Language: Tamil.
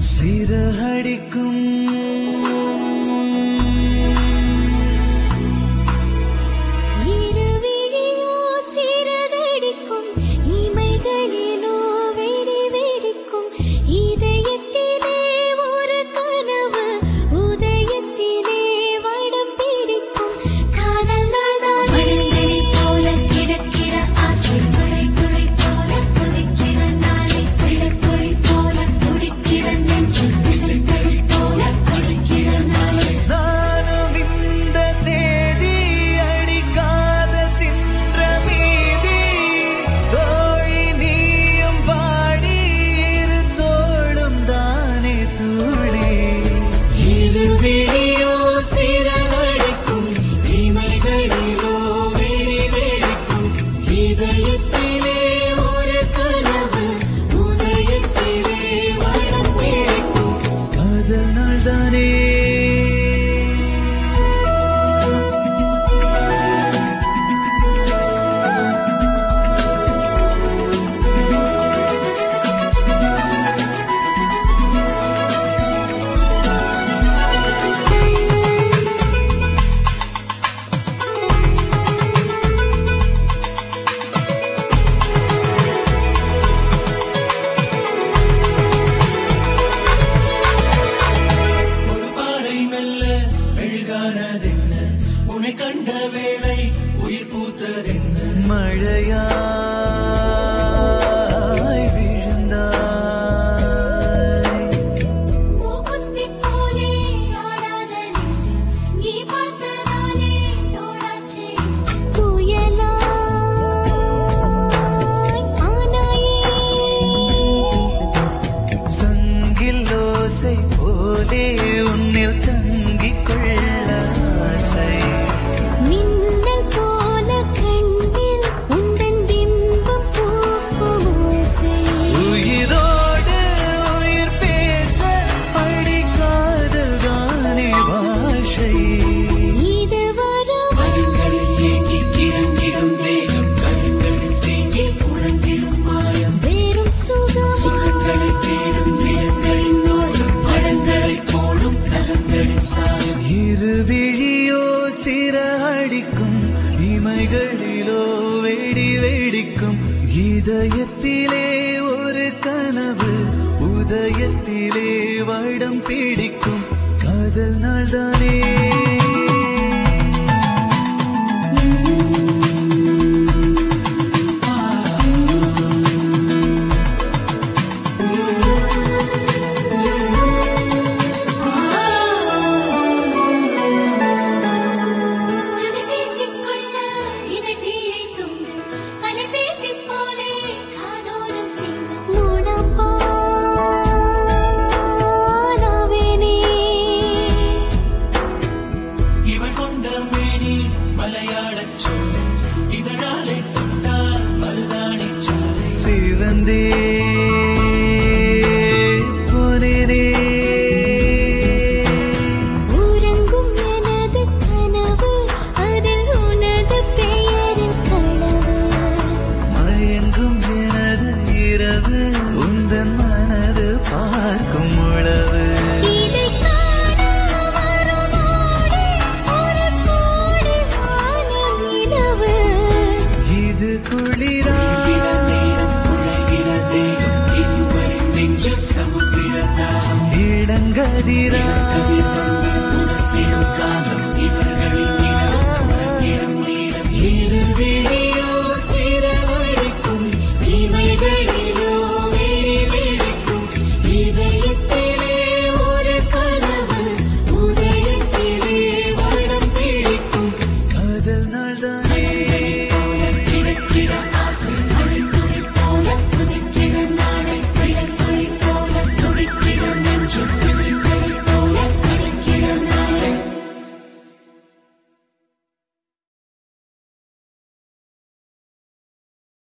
சிறகடிக்கும் மழையாய் விழுந்தாய் பூக்குத்தி போலே ஆடாத நெஞ்சு நீ பார்த்ததானே தோளாச்சே புயலாய் ஆனாயே சங்கில் ஓசை போலே உன்னில் தங்கிக் கொள்ள ஆசை இருவிழியோ சிறகடிக்கும் இமைகளிலோ வெடி வெடிக்கும் இதயத்திலே ஒரு கனவு உதயத்திலே வடம் பிடிக்கும் காதல் நாள்தானே சிவந்தே போனேனே உறங்கும் எனது கனவு அதில் உனது பெயரின் களவு மயங்கும் எனது இரவு உந்தன் மனது பார்க்கும் உளவு இதை காண வருவோடு ஒரு கோடி வானநிலவு இது குளிரா இளங்கதிரா இருவிழியோ சிறகடிக்கும் இமைகளிலோ வெடி வெடிக்கும் இதயத்திலே ஒரு கனவு உதயத்திலே வடம் பிடிக்கும் காதல் நாள்தானே போல துடிக்கிற நாளை பிள்ளை போல துடிக்கிற நெஞ்சு